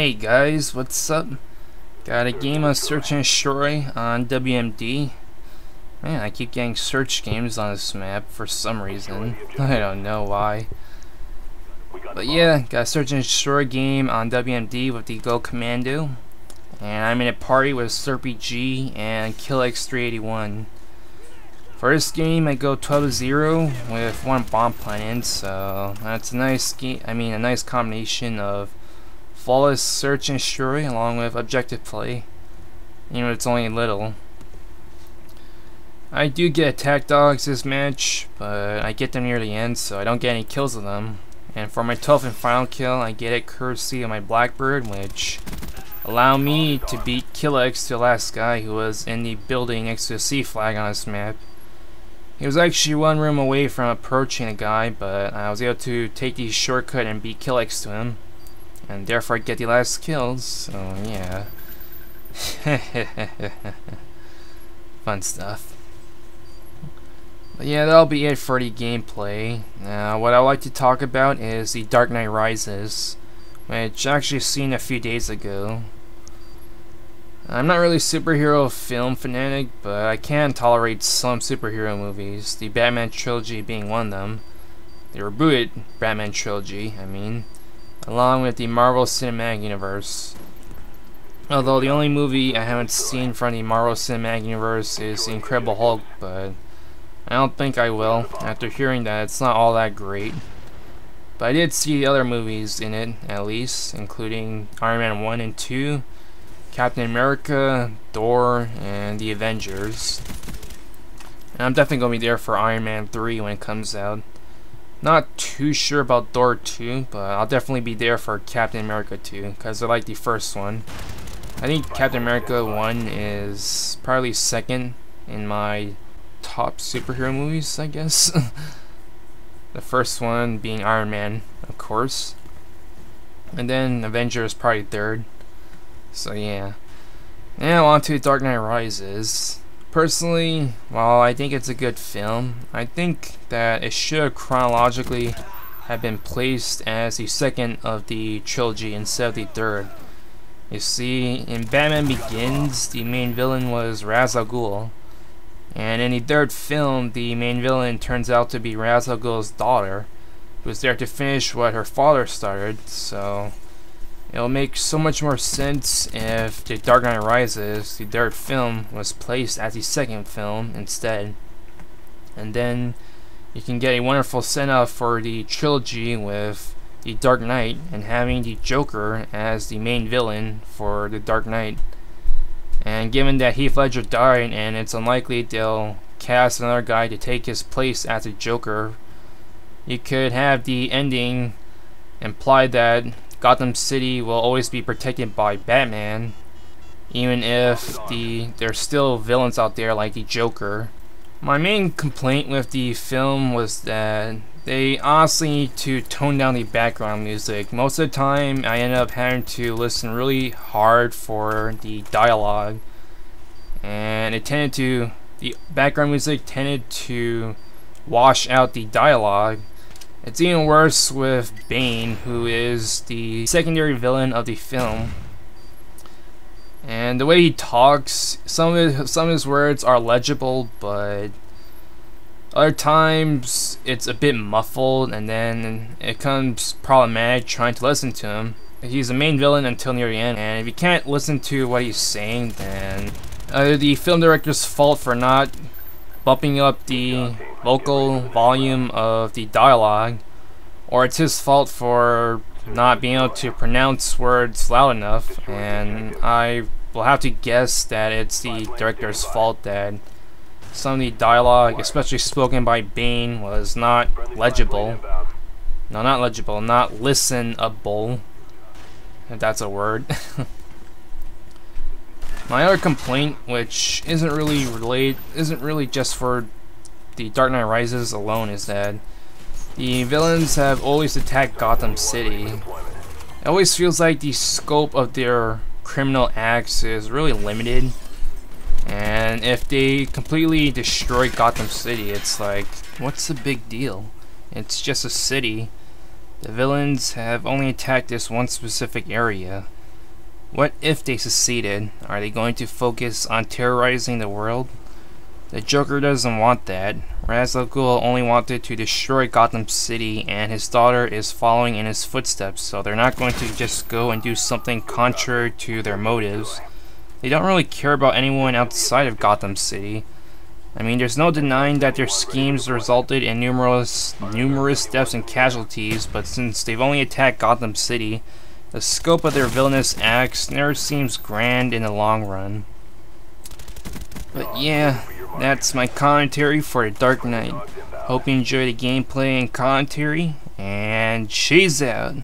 Hey guys, what's up? Got a game of Search and Destroy on WMD. Man, I keep getting search games on this map for some reason. I don't know why. But yeah, got a Search and Destroy game on WMD with the Commando. And I'm in a party with SlurpeeG and Killstreaks. For this game, I go 12-0 with one bomb planted, so that's a nice game. I mean, a nice combination of flawless search and destroy along with objective play. You know, it's only a little. I do get attack dogs this match, but I get them near the end, so I don't get any kills with them. And for my 12th and final kill, I get it courtesy of my Blackbird, which allow me to beat Killstreaks to the last guy who was in the building next to the C flag on this map. He was actually one room away from approaching a guy, but I was able to take the shortcut and beat Killstreaks to him, and therefore I get the last kills. So yeah, fun stuff. But yeah, that'll be it for the gameplay. Now, what I'd like to talk about is the Dark Knight Rises, which I actually seen a few days ago. I'm not really a superhero film fanatic, but I can tolerate some superhero movies, the Batman trilogy being one of them. The rebooted Batman trilogy, I mean, along with the Marvel Cinematic Universe. Although the only movie I haven't seen from the Marvel Cinematic Universe is The Incredible Hulk, but I don't think I will, after hearing that it's not all that great. But I did see the other movies in it, at least, including Iron Man 1 and 2, Captain America, Thor, and the Avengers. And I'm definitely going to be there for Iron Man 3 when it comes out. Not too sure about Thor 2, but I'll definitely be there for Captain America 2, because I like the first one. I think Captain America 1 is probably second in my top superhero movies, I guess. The first one being Iron Man, of course. And then Avengers probably third. So yeah. Now on to Dark Knight Rises. Personally, while I think it's a good film, I think that it should chronologically have been placed as the second of the trilogy instead of the third. You see, in Batman Begins, the main villain was Ra's al Ghul. And in the third film, the main villain turns out to be Ra's al Ghul's daughter, who was there to finish what her father started, so it'll make so much more sense if The Dark Knight Rises, the third film, was placed as the second film instead. And then you can get a wonderful send-off for the trilogy with The Dark Knight and having the Joker as the main villain for The Dark Knight. And given that Heath Ledger died and it's unlikely they'll cast another guy to take his place as the Joker, you could have the ending imply that Gotham City will always be protected by Batman, even if there's still villains out there like the Joker. My main complaint with the film was that they honestly need to tone down the background music. Most of the time I end up having to listen really hard for the dialogue, and the background music tended to wash out the dialogue. It's even worse with Bane, who is the secondary villain of the film. And the way he talks, some of his words are legible, but other times it's a bit muffled, and then it becomes problematic trying to listen to him. He's the main villain until near the end, and if you can't listen to what he's saying, then either the film director's fault for not bumping up the vocal volume of the dialogue, or it's his fault for not being able to pronounce words loud enough. And I will have to guess that it's the director's fault that some of the dialogue, especially spoken by Bane, was not legible. No, not legible, not listenable, if that's a word. My other complaint, which isn't really just for the Dark Knight Rises alone, is that the villains have always attacked Gotham City. It always feels like the scope of their criminal acts is really limited, and if they completely destroy Gotham City, it's like, what's the big deal? It's just a city. The villains have only attacked this one specific area, What if they succeeded? Are they going to focus on terrorizing the world? The Joker doesn't want that. Ra's al Ghul only wanted to destroy Gotham City, and his daughter is following in his footsteps, so they're not going to just go and do something contrary to their motives. They don't really care about anyone outside of Gotham City. I mean, there's no denying that their schemes resulted in numerous deaths and casualties, but since they've only attacked Gotham City, the scope of their villainous acts never seems grand in the long run. But yeah, that's my commentary for The Dark Knight. Hope you enjoy the gameplay and commentary, and cheese out!